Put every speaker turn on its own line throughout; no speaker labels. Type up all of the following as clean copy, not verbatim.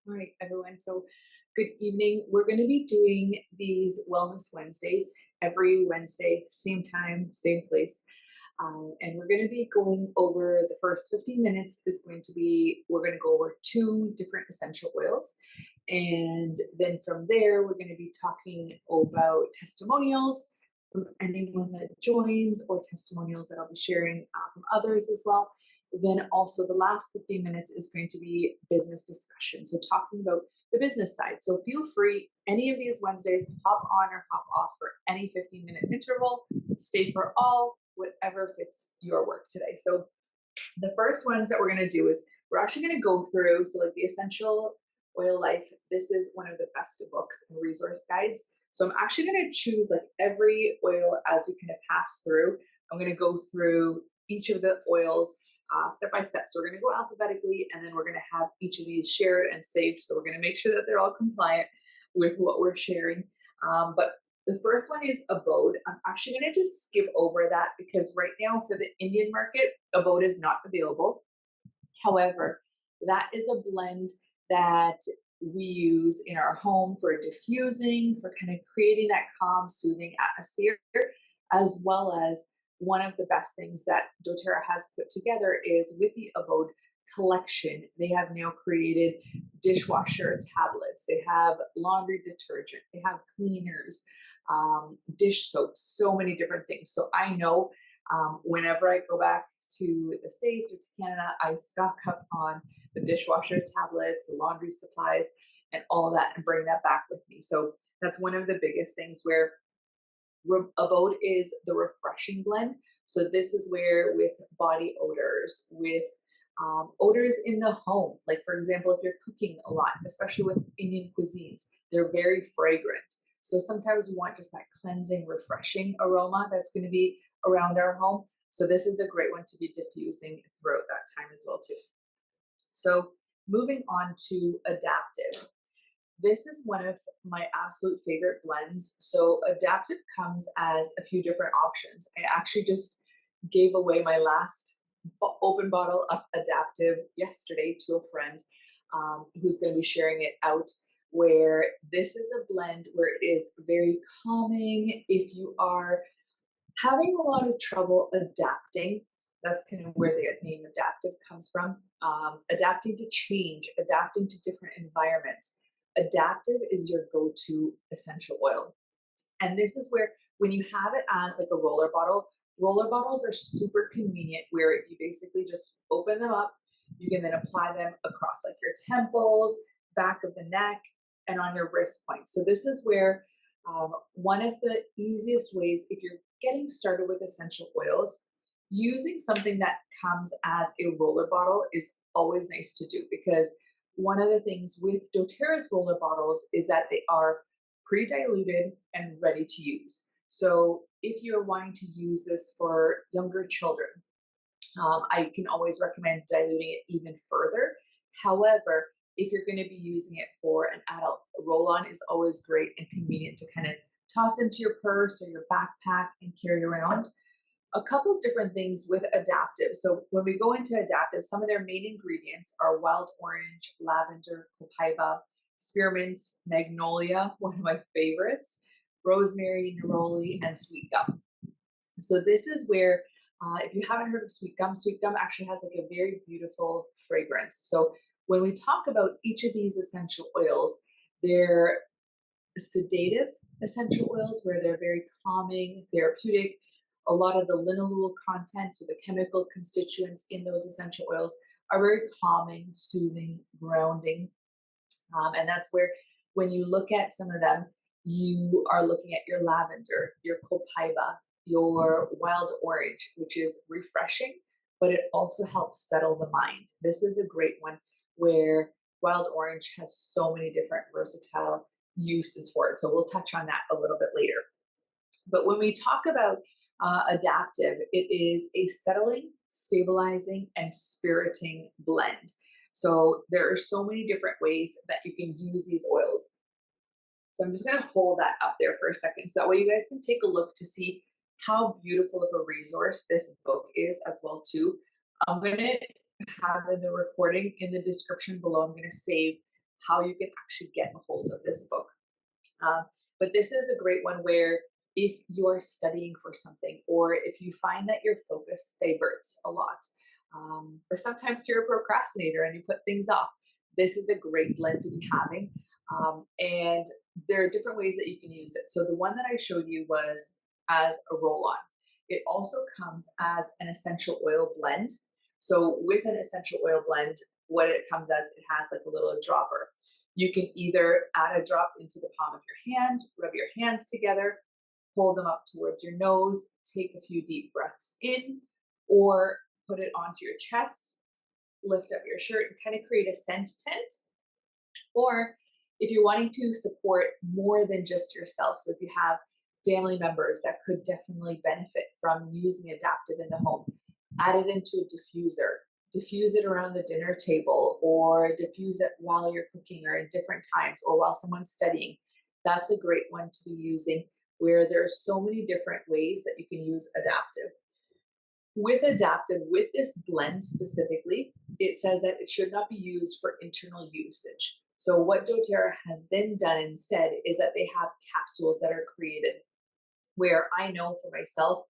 All right, everyone. So, good evening. We're going to be doing these Wellness Wednesdays every Wednesday, same time, same place. And we're going to be going over the first 15 minutes is going to be, we're going to go over two different essential oils. And then from there, we're going to be talking about testimonials from anyone that joins or testimonials that I'll be sharing from others as well. Then also the last 15 minutes is going to be business discussion. So talking about the business side. So feel free any of these Wednesdays, hop on or hop off for any 15-minute interval, stay for all, whatever fits your work today. So the first ones that we're going to do is we're actually going to go through, so like the Essential Oil Life, this is one of the best books and resource guides. So I'm actually going to choose like every oil as we kind of pass through. I'm going to go through each of the oils step by step. So we're going to go alphabetically, and then we're going to have each of these shared and saved. So we're going to make sure that they're all compliant with what we're sharing. But the first one is abode. I'm actually going to just skip over that because right now for the Indian market, abode is not available. However, that is a blend that we use in our home for diffusing, for kind of creating that calm, soothing atmosphere, as well as one of the best things that doTERRA has put together is with the Abode collection. They have now created dishwasher tablets. They have laundry detergent. They have cleaners, dish soaps, so many different things. So I know whenever I go back to the States or to Canada, I stock up on the dishwasher tablets, the laundry supplies, and all that, and bring that back with me. So that's one of the biggest things where Abode is the refreshing blend. So this is where with body odors, with odors in the home, like for example, if you're cooking a lot, especially with Indian cuisines, they're very fragrant. So sometimes we want just that cleansing, refreshing aroma that's going to be around our home. So this is a great one to be diffusing throughout that time as well too. So moving on to adaptive. This is one of my absolute favorite blends. So adaptive comes as a few different options. I actually just gave away my last open bottle of adaptive yesterday to a friend who's going to be sharing it out, where this is a blend where it is very calming. If you are having a lot of trouble adapting, that's kind of where the name adaptive comes from. Adapting to change, adapting to different environments. Adaptive is your go-to essential oil. And this is where, when you have it as like a roller bottles are super convenient where you basically just open them up. You can then apply them across like your temples, back of the neck, and on your wrist points. So this is where one of the easiest ways, if you're getting started with essential oils, using something that comes as a roller bottle is always nice to do, because one of the things with doTERRA's roller bottles is that they are pre-diluted and ready to use. So if you're wanting to use this for younger children, I can always recommend diluting it even further. However, if you're going to be using it for an adult, a roll-on is always great and convenient to kind of toss into your purse or your backpack and carry around. A couple of different things with adaptive. So when we go into adaptive, some of their main ingredients are wild orange, lavender, copaiba, spearmint, magnolia, one of my favorites, rosemary, neroli, and sweet gum. So this is where, if you haven't heard of sweet gum actually has like a very beautiful fragrance. So when we talk about each of these essential oils, they're sedative essential oils where they're very calming, therapeutic. A lot of the linalool content, so the chemical constituents in those essential oils, are very calming, soothing, grounding. And that's where, when you look at some of them, you are looking at your lavender, your copaiba, your wild orange, which is refreshing, but it also helps settle the mind. This is a great one where wild orange has so many different versatile uses for it. So we'll touch on that a little bit later. But when we talk about adaptive, it is a settling, stabilizing, and spiriting blend. So there are so many different ways that you can use these oils. So I'm just going to hold that up there for a second, so that way you guys can take a look to see how beautiful of a resource this book is as well too. I'm going to have in the recording in the description below, I'm going to save how you can actually get a hold of this book. But this is a great one where if you're studying for something, or if you find that your focus diverts a lot, or sometimes you're a procrastinator and you put things off, this is a great blend to be having. And there are different ways that you can use it. So the one that I showed you was as a roll on. It also comes as an essential oil blend. So with an essential oil blend, what it comes as, it has like a little dropper. You can either add a drop into the palm of your hand, rub your hands together, hold them up towards your nose, take a few deep breaths in, or put it onto your chest, lift up your shirt, and kind of create a scent tent. Or if you're wanting to support more than just yourself, so if you have family members that could definitely benefit from using adaptive in the home, add it into a diffuser. Diffuse it around the dinner table, or diffuse it while you're cooking, or in different times, or while someone's studying. That's a great one to be using, where there's so many different ways that you can use adaptive. With adaptive, with this blend specifically, it says that it should not be used for internal usage. So what doTERRA has then done instead is that they have capsules that are created, where I know for myself,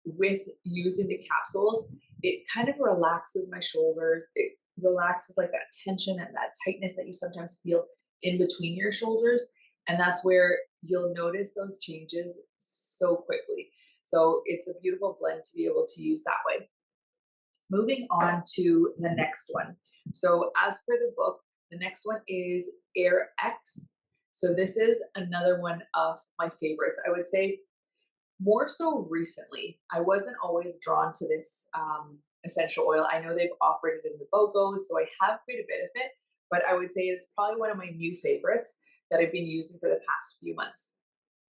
with using the capsules, it kind of relaxes my shoulders. It relaxes like that tension and that tightness that you sometimes feel in between your shoulders. And that's where you'll notice those changes so quickly. So it's a beautiful blend to be able to use that way. Moving on to the next one. So as for the book, the next one is Air X. So this is another one of my favorites. I would say more so recently. I wasn't always drawn to this essential oil. I know they've offered it in the BOGOs, so I have quite a bit of it, but I would say it's probably one of my new favorites that I've been using for the past few months.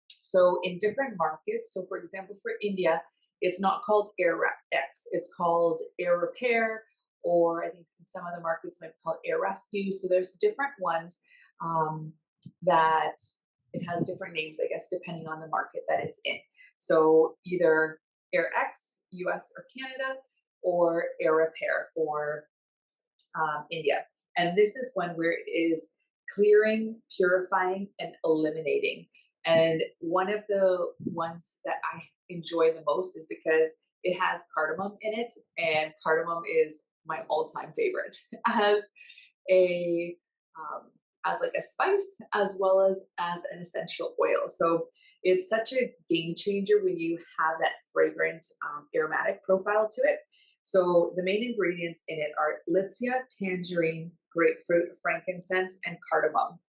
So in different markets, so for example, for India, it's not called Air X, it's called Air Repair, or I think in some other markets might be called Air Rescue. So there's different ones that it has different names, I guess, depending on the market that it's in. So either Air X, US or Canada, or Air Repair for India. And this is one where it is clearing, purifying, and eliminating. And one of the ones that I enjoy the most is because it has cardamom in it, and cardamom is my all-time favorite as a as like a spice, as well as an essential oil. So it's such a game changer when you have that fragrant aromatic profile to it. So the main ingredients in it are Litsea, tangerine, grapefruit, frankincense, and cardamom.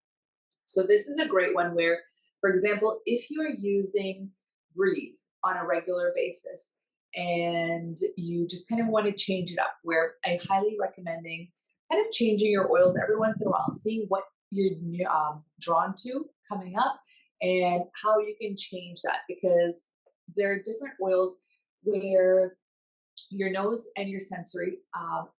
So this is a great one where, for example, if you're using Breathe on a regular basis and you just kind of want to change it up, where I highly recommending kind of changing your oils every once in a while, seeing what you're drawn to coming up and how you can change that, because there are different oils where your nose and your sensory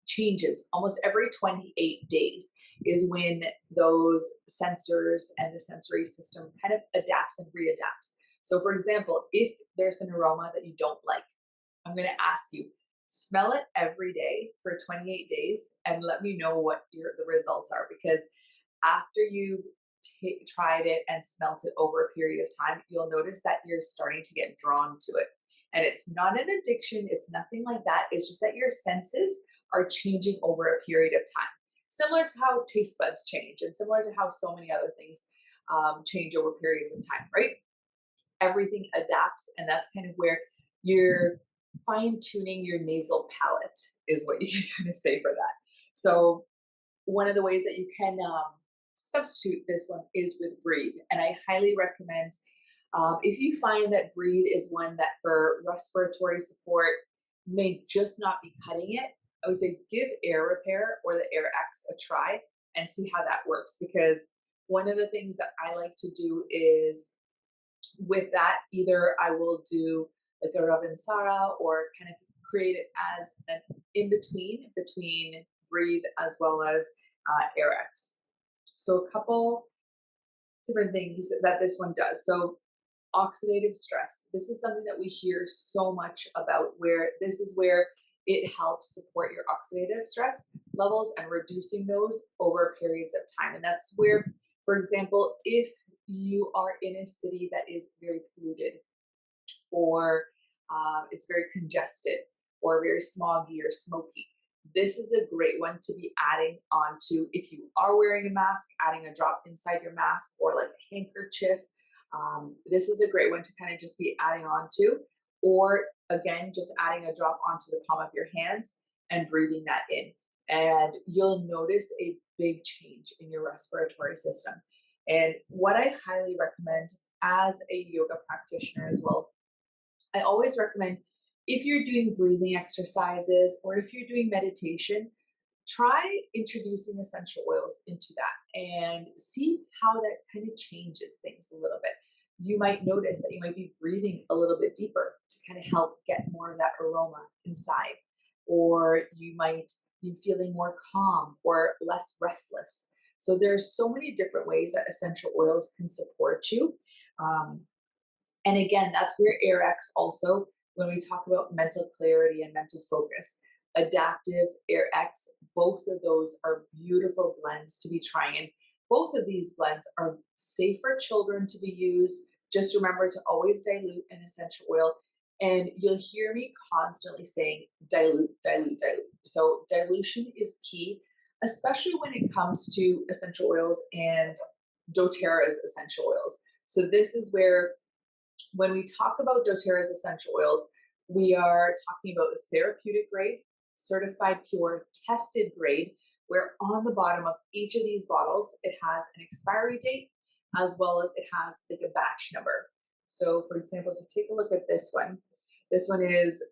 changes almost every 28 days is when those sensors and the sensory system kind of adapts and readapts. So for example, if there's an aroma that you don't like, I'm going to ask you, smell it every day for 28 days and let me know what the results are, because after you tried it and smelt it over a period of time, you'll notice that you're starting to get drawn to it. And it's not an addiction, it's nothing like that. It's just that your senses are changing over a period of time. Similar to how taste buds change, and similar to how so many other things change over periods of time, right? Everything adapts, and that's kind of where you're fine tuning your nasal palate, is what you can kind of say for that. So one of the ways that you can substitute this one is with Breathe. And I highly recommend, if you find that Breathe is one that for respiratory support may just not be cutting it, I would say give Air Repair or the Air X a try and see how that works. Because one of the things that I like to do is with that, either I will do like a Ravinsara or kind of create it as an in-between between Breathe as well as Air X. So a couple different things that this one does. So oxidative stress. This is something that we hear so much about, where this is where it helps support your oxidative stress levels and reducing those over periods of time. And that's where, for example, if you are in a city that is very polluted, or it's very congested, or very smoggy or smoky, this is a great one to be adding onto. If you are wearing a mask, adding a drop inside your mask, or like a handkerchief. This is a great one to kind of just be adding on to, or again, just adding a drop onto the palm of your hand and breathing that in. And you'll notice a big change in your respiratory system. And what I highly recommend as a yoga practitioner as well, I always recommend, if you're doing breathing exercises or if you're doing meditation, try introducing essential oils into that and see how that kind of changes things a little bit. You might notice that you might be breathing a little bit deeper to kind of help get more of that aroma inside, or you might be feeling more calm or less restless. So there's so many different ways that essential oils can support you. Um, and again, that's where AirX also, when we talk about mental clarity and mental focus, adaptive, AirX, both of those are beautiful blends to be trying. And both of these blends are safe for children to be used. Just remember to always dilute an essential oil. And you'll hear me constantly saying dilute, dilute, dilute. So dilution is key, especially when it comes to essential oils and doTERRA's essential oils. So this is where, when we talk about doTERRA's essential oils, we are talking about the therapeutic grade, certified pure, tested grade, where on the bottom of each of these bottles, it has an expiry date, as well as it has like a batch number. So for example, if you take a look at this one is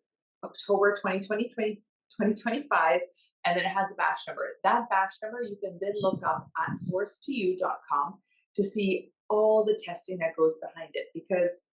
October 2020, 2025, and then it has a batch number. That batch number you can then look up at source2you.com to see all the testing that goes behind it. Because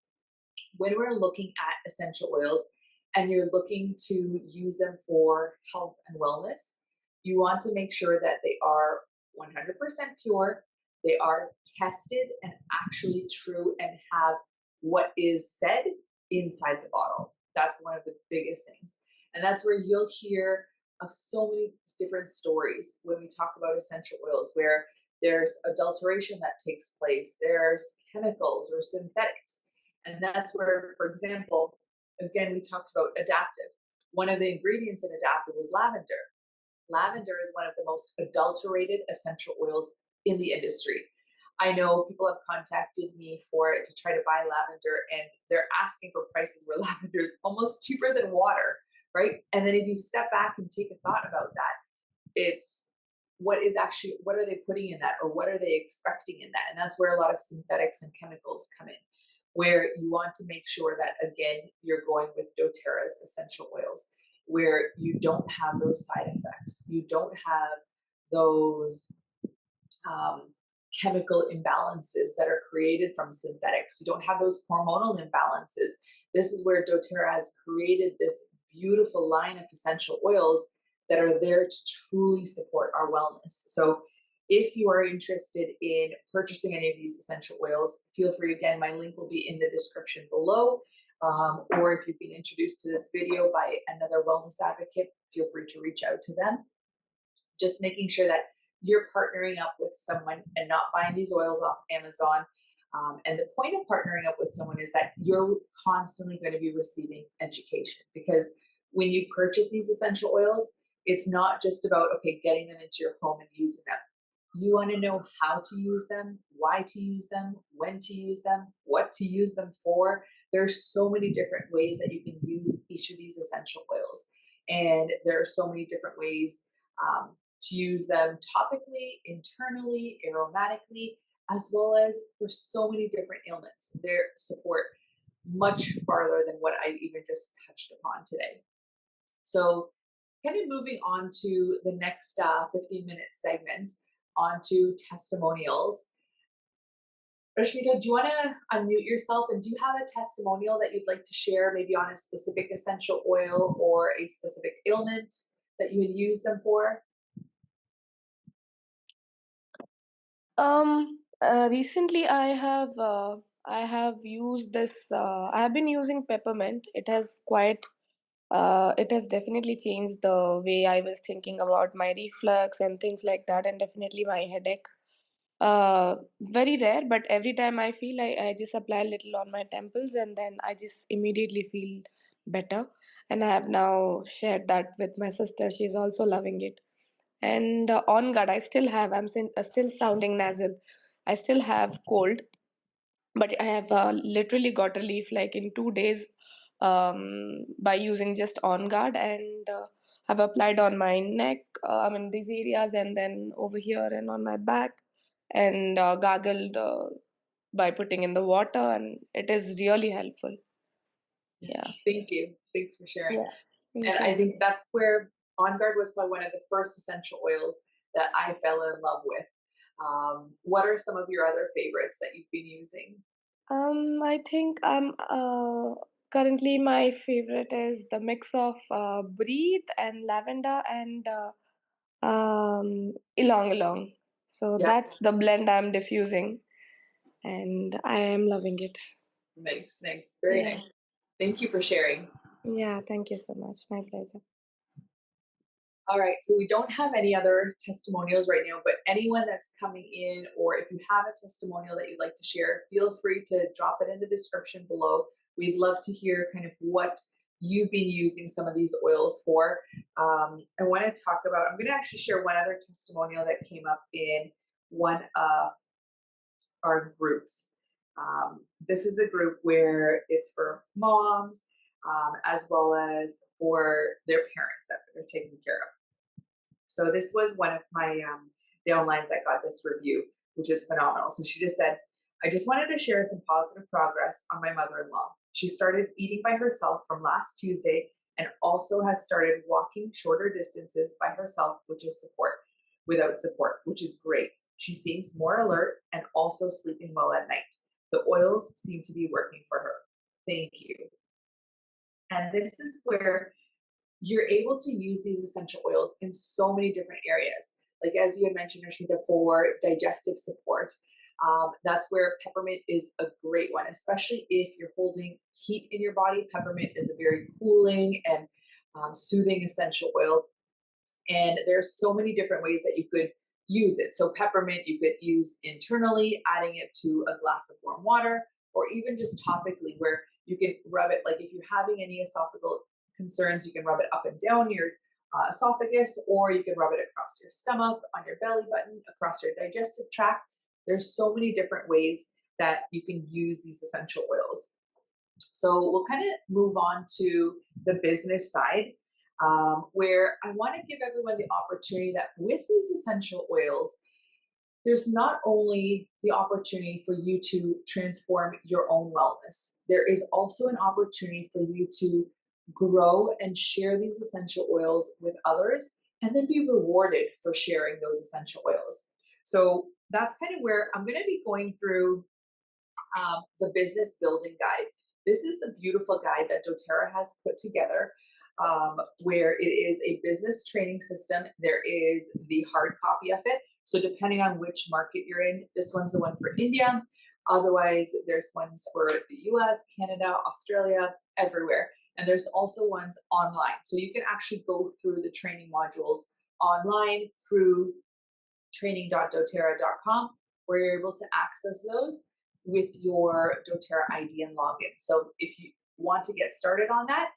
when we're looking at essential oils and you're looking to use them for health and wellness, you want to make sure that they are 100% pure, they are tested and actually true, and have what is said inside the bottle. That's one of the biggest things. And that's where you'll hear of so many different stories when we talk about essential oils, where there's adulteration that takes place, there's chemicals or synthetics. And that's where, for example, again, we talked about adaptive. One of the ingredients in adaptive was lavender. Lavender is one of the most adulterated essential oils in the industry. I know people have contacted me for it to try to buy lavender, and they're asking for prices where lavender is almost cheaper than water, right? And then if you step back and take a thought about that, it's what are they putting in that, or what are they expecting in that? And that's where a lot of synthetics and chemicals come in, where you want to make sure that, again, you're going with doTERRA's essential oils, where you don't have those side effects, you don't have those chemical imbalances that are created from synthetics, you don't have those hormonal imbalances. This is where doTERRA has created this beautiful line of essential oils that are there to truly support our wellness. So if you are interested in purchasing any of these essential oils, feel free. Again, my link will be in the description below. Or if you've been introduced to this video by another wellness advocate, feel free to reach out to them. Just making sure that you're partnering up with someone and not buying these oils off Amazon. And the point of partnering up with someone is that you're constantly going to be receiving education, because when you purchase these essential oils, it's not just about, okay, getting them into your home and using them. You want to know how to use them, why to use them, when to use them, what to use them for. There's so many different ways that you can use each of these essential oils. And there are so many different ways to use them topically, internally, aromatically, as well as for so many different ailments. They support much farther than what I even just touched upon today. So kind of moving on to the next 15-minute segment, onto testimonials. Rashmita, do you want to unmute yourself, and do you have a testimonial that you'd like to share, maybe on a specific essential oil or a specific ailment that you would use them for?
Recently I have used this. I have been using peppermint. It has quite It has definitely changed the way I was thinking about my reflux and things like that, and definitely my headache. Very rare, but every time I feel, I just apply a little on my temples and then I just immediately feel better. And I have now shared that with my sister. She's also loving it. And on guard, I still have, still sounding nasal. I still have cold, but I have literally got relief like in 2 days by using just on guard, and have applied on my neck, these areas, and then over here and on my back, and gargled by putting in the water, and it is really helpful. Yeah.
Thank you. Thanks for sharing.
Yeah.
And
Thank
I
you.
think that's where On Guard was probably one of the first essential oils that I fell in love with. What are some of your other favorites that you've been using?
I think currently my favorite is the mix of breathe and lavender and Ilong. So
Yeah,
that's the blend I'm diffusing, and I am loving it.
nice, nice, very
Yeah.
nice. Thank you for sharing.
Yeah, thank you so much. My pleasure.
All right, so we don't have any other testimonials right now, but anyone that's coming in, or if you have a testimonial that you'd like to share, feel free to drop it in the description below. We'd love to hear kind of what you've been using some of these oils for. I want to talk about, I'm going to actually share one other testimonial that came up in one of our groups. This is a group where it's for moms as well as for their parents that they're taking care of. So this was one of my downlines that got this review, which is phenomenal. So she just said, I just wanted to share some positive progress on my mother-in-law. She started eating by herself from last Tuesday and also has started walking shorter distances by herself, without support, which is great. She seems more alert and also sleeping well at night. The oils seem to be working for her. Thank you. And this is where you're able to use these essential oils in so many different areas. Like as you had mentioned, Rashmita, for digestive support, that's where peppermint is a great one, especially if you're holding heat in your body. Peppermint is a very cooling and soothing essential oil. And there's so many different ways that you could use it. So peppermint you could use internally, adding it to a glass of warm water, or even just topically where you can rub it. Like if you're having any esophageal concerns, you can rub it up and down your esophagus, or you can rub it across your stomach, on your belly button, across your digestive tract. There's so many different ways that you can use these essential oils. So we'll kind of move on to the business side, where I want to give everyone the opportunity that with these essential oils, there's not only the opportunity for you to transform your own wellness, there is also an opportunity for you to grow and share these essential oils with others and then be rewarded for sharing those essential oils. So that's kind of where I'm going to be going through the business building guide. This is a beautiful guide that doTERRA has put together, where it is a business training system. There is the hard copy of it. So depending on which market you're in, this one's the one for India. Otherwise, there's ones for the US, Canada, Australia, everywhere. And there's also ones online. So you can actually go through the training modules online through training.doterra.com, where you're able to access those with your doTERRA ID and login. So if you want to get started on that,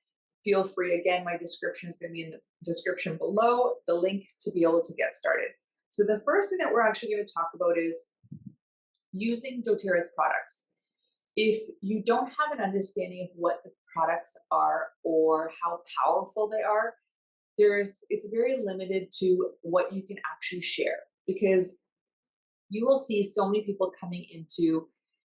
feel free. Again, my description is going to be in the description below, the link to be able to get started. So the first thing that we're actually going to talk about is using doTERRA's products. If you don't have an understanding of what the products are or how powerful they are, it's very limited to what you can actually share, because you will see so many people coming into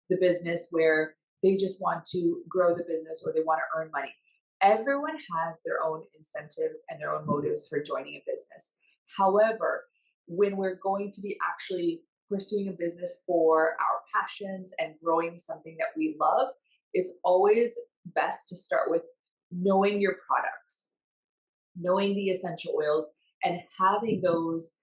the business where they just want to grow the business or they want to earn money. Everyone has their own incentives and their own motives for joining a business. However, when we're going to be actually pursuing a business for our passions and growing something that we love, it's always best to start with knowing your products, knowing the essential oils, and having those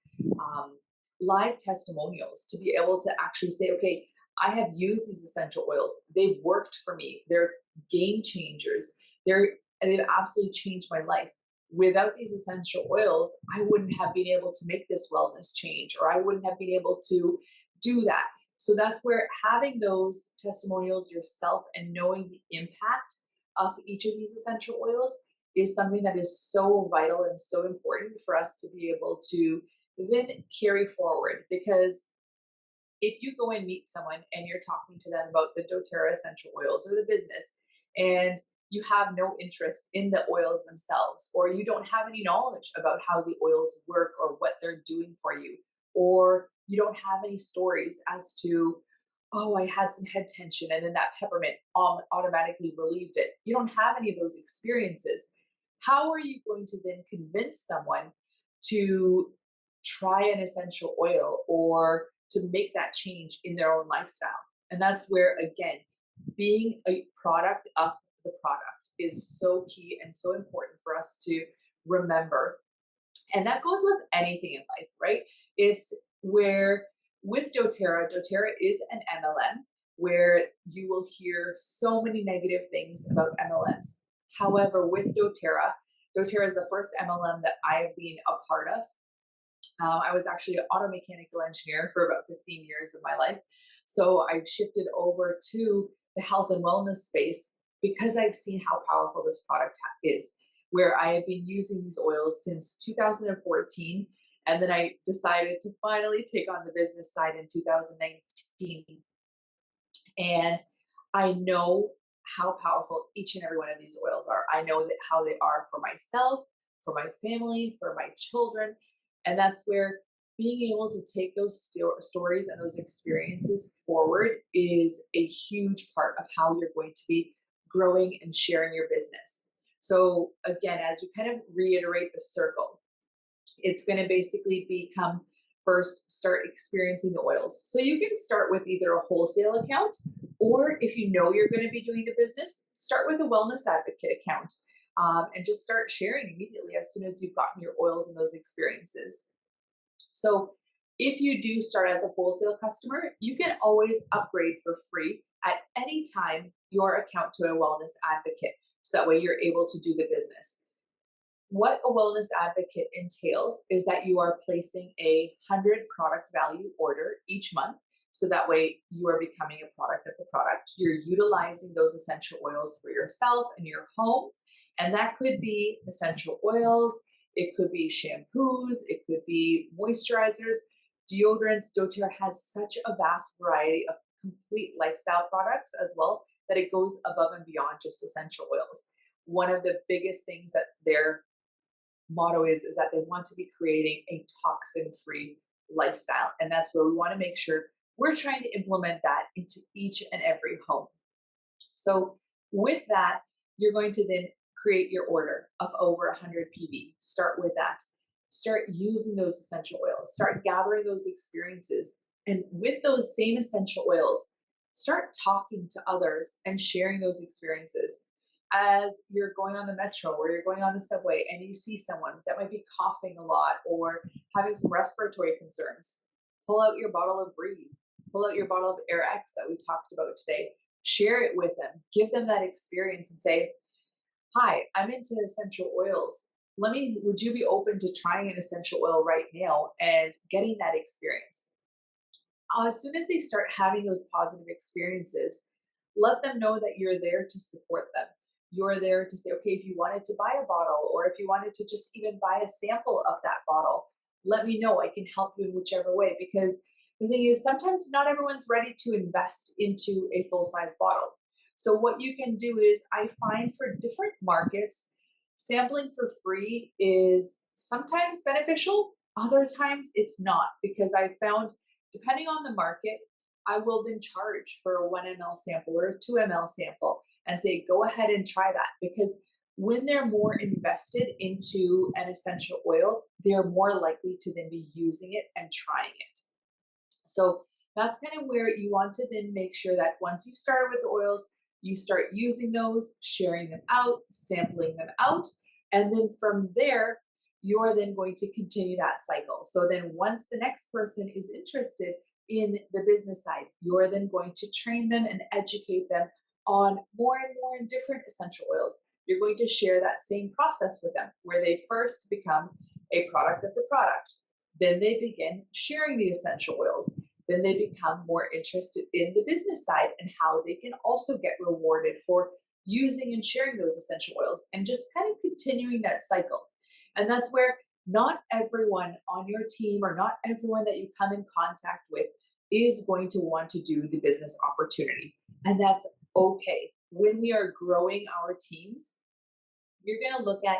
live testimonials to be able to actually say, okay, I have used these essential oils. They've worked for me. They're game changers. They're and they've absolutely changed my life. Without these essential oils, I wouldn't have been able to make this wellness change, or I wouldn't have been able to do that. So that's where having those testimonials yourself and knowing the impact of each of these essential oils is something that is so vital and so important for us to be able to then carry forward. Because if you go and meet someone and you're talking to them about the doTERRA essential oils or the business, and you have no interest in the oils themselves, or you don't have any knowledge about how the oils work or what they're doing for you, or you don't have any stories as to, oh, I had some head tension and then that peppermint automatically relieved it. You don't have any of those experiences. How are you going to then convince someone to try an essential oil or to make that change in their own lifestyle? And that's where, again, being a product of the product is so key and so important for us to remember. And that goes with anything in life, right? It's where with doTERRA is an MLM where you will hear so many negative things about MLMs. However, with doTERRA is the first MLM that I have been a part of. I was actually an auto mechanical engineer for about 15 years of my life. So I shifted over to the health and wellness space because I've seen how powerful this product is, where I had been using these oils since 2014. And then I decided to finally take on the business side in 2019. And I know how powerful each and every one of these oils are. I know that how they are for myself, for my family, for my children. And that's where being able to take those stories and those experiences forward is a huge part of how you're going to be growing and sharing your business. So, again, as we kind of reiterate the circle, it's going to basically become first start experiencing the oils. So you can start with either a wholesale account, or if you know you're going to be doing the business, start with a wellness advocate account, and just start sharing immediately as soon as you've gotten your oils and those experiences. So if you do start as a wholesale customer, you can always upgrade for free at any time your account to a wellness advocate. So that way you're able to do the business. What a wellness advocate entails is that you are placing a 100 product value order each month. So that way you are becoming a product of the product. You're utilizing those essential oils for yourself and your home. And that could be essential oils, it could be shampoos, it could be moisturizers, deodorants. doTERRA has such a vast variety of complete lifestyle products as well that it goes above and beyond just essential oils. One of the biggest things that their motto is that they want to be creating a toxin-free lifestyle. And that's where we want to make sure we're trying to implement that into each and every home. So with that, you're going to then create your order of over 100 PV. Start with that. Start using those essential oils. Start gathering those experiences. And with those same essential oils, start talking to others and sharing those experiences. As you're going on the metro or you're going on the subway and you see someone that might be coughing a lot or having some respiratory concerns, pull out your bottle of Breathe, pull out your bottle of Air X that we talked about today, share it with them, give them that experience and say, hi, I'm into essential oils. Would you be open to trying an essential oil right now and getting that experience? As soon as they start having those positive experiences, let them know that you're there to support them. You're there to say, okay, if you wanted to buy a bottle or if you wanted to just even buy a sample of that bottle, let me know. I can help you in whichever way. Because the thing is, sometimes not everyone's ready to invest into a full size bottle. So, what you can do is, I find for different markets, sampling for free is sometimes beneficial, other times it's not, because I found depending on the market, I will then charge for a 1 ml sample or a 2 ml sample and say, go ahead and try that. Because when they're more invested into an essential oil, they're more likely to then be using it and trying it. So that's kind of where you want to then make sure that once you've started with the oils, you start using those, sharing them out, sampling them out. And then from there, you're then going to continue that cycle. So then once the next person is interested in the business side, you're then going to train them and educate them on more and more different essential oils. you're going to share that same process with them where they first become a product of the product. Then they begin sharing the essential oils. Then they become more interested in the business side and how they can also get rewarded for using and sharing those essential oils and just kind of continuing that cycle. And that's where not everyone on your team or not everyone that you come in contact with is going to want to do the business opportunity. And that's okay. When we are growing our teams, you're going to look at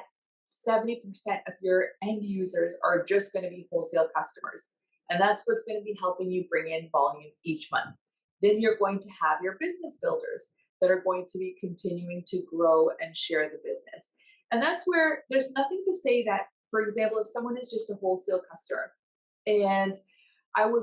70% of your end users are just going to be wholesale customers. And that's what's going to be helping you bring in volume each month. Then you're going to have your business builders that are going to be continuing to grow and share the business. And that's where there's nothing to say that, for example, if someone is just a wholesale customer, and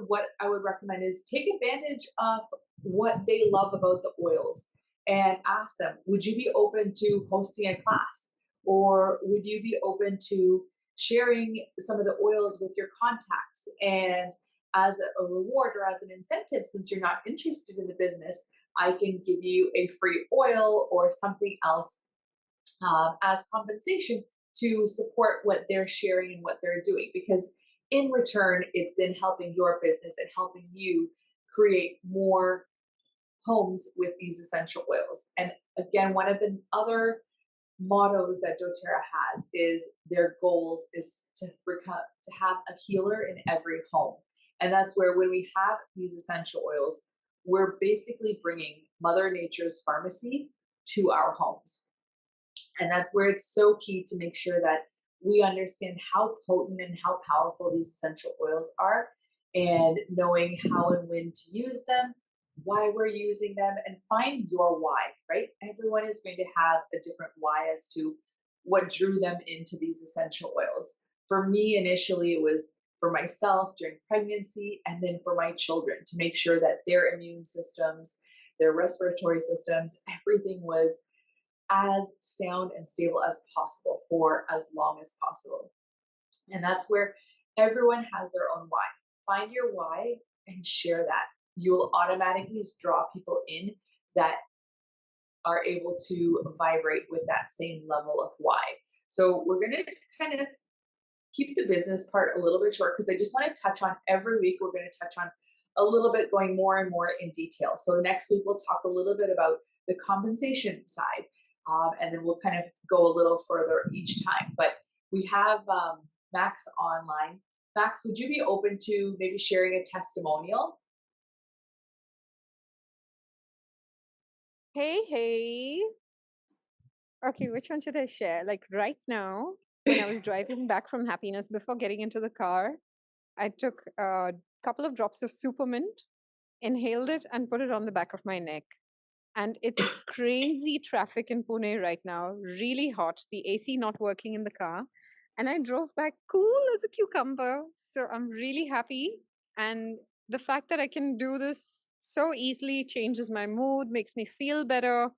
what I would recommend is take advantage of what they love about the oils and ask them, would you be open to hosting a class? Or would you be open to sharing some of the oils with your contacts? And as a reward or as an incentive, since you're not interested in the business, I can give you a free oil or something else as compensation to support what they're sharing and what they're doing. Because in return, it's then helping your business and helping you create more homes with these essential oils. And again, one of the other mottos that doTERRA has is their goals is to have a healer in every home. And that's where when we have these essential oils, we're basically bringing Mother Nature's pharmacy to our homes. And that's where it's so key to make sure that we understand how potent and how powerful these essential oils are and knowing how and when to use them, why we're using them, and find your why, right? Everyone is going to have a different why as to what drew them into these essential oils. For me, initially, it was for myself during pregnancy and then for my children to make sure that their immune systems, their respiratory systems, everything was as sound and stable as possible for as long as possible. And that's where everyone has their own why. Find your why and share that. You'll automatically draw people in that are able to vibrate with that same level of why. So we're going to kind of keep the business part a little bit short because I just want to touch on every week. We're going to touch on a little bit going more and more in detail. So next week, we'll talk a little bit about the compensation side. And then we'll kind of go a little further each time. But we have Max online. Max, would you be open to maybe sharing a testimonial?
Hey, hey. Okay, which one should I share? Like right now, when I was driving back from Happiness, before getting into the car, I took a couple of drops of Supermint, inhaled it, and put it on the back of my neck. And it's crazy traffic in Pune right now, really hot, the AC not working in the car. And I drove back cool as a cucumber. So I'm really happy. And the fact that I can do this so easily changes my mood, makes me feel better.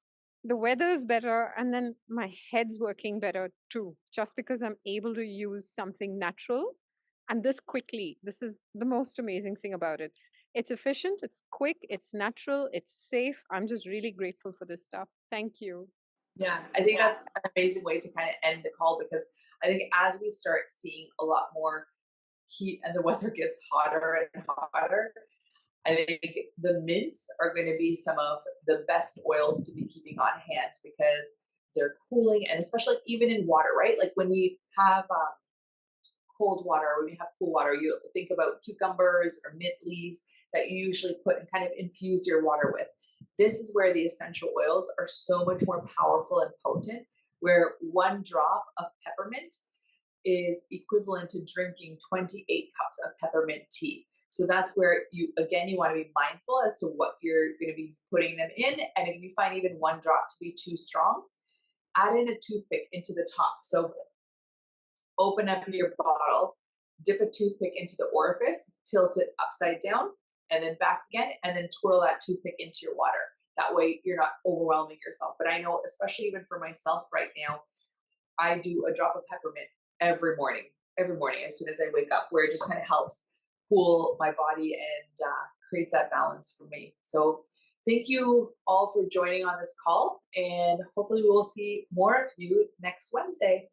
The weather is better. And then my head's working better too, just because I'm able to use something natural and this quickly. This is the most amazing thing about it. It's efficient, it's quick, it's natural, it's safe. I'm just really grateful for this stuff. Thank you.
Yeah, I think that's an amazing way to kind of end the call because I think as we start seeing a lot more heat and the weather gets hotter and hotter, I think the mints are going to be some of the best oils to be keeping on hand because they're cooling and especially even in water, right? Like when we have cold water, when we have cool water, you think about cucumbers or mint leaves that you usually put and kind of infuse your water with. This is where the essential oils are so much more powerful and potent, where one drop of peppermint is equivalent to drinking 28 cups of peppermint tea. So that's where you want to be mindful as to what you're going to be putting them in. And if you find even one drop to be too strong, add in a toothpick into the top. So open up your bottle, dip a toothpick into the orifice, tilt it upside down, and then back again, and then twirl that toothpick into your water. That way you're not overwhelming yourself. But I know, especially even for myself right now, I do a drop of peppermint every morning as soon as I wake up, where it just kind of helps cool my body and creates that balance for me. So thank you all for joining on this call, and hopefully we will see more of you next Wednesday.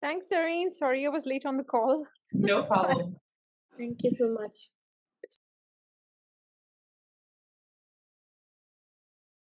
Thanks, Zarine. Sorry I was late on the call.
No
Bye.
problem.
Thank you so much.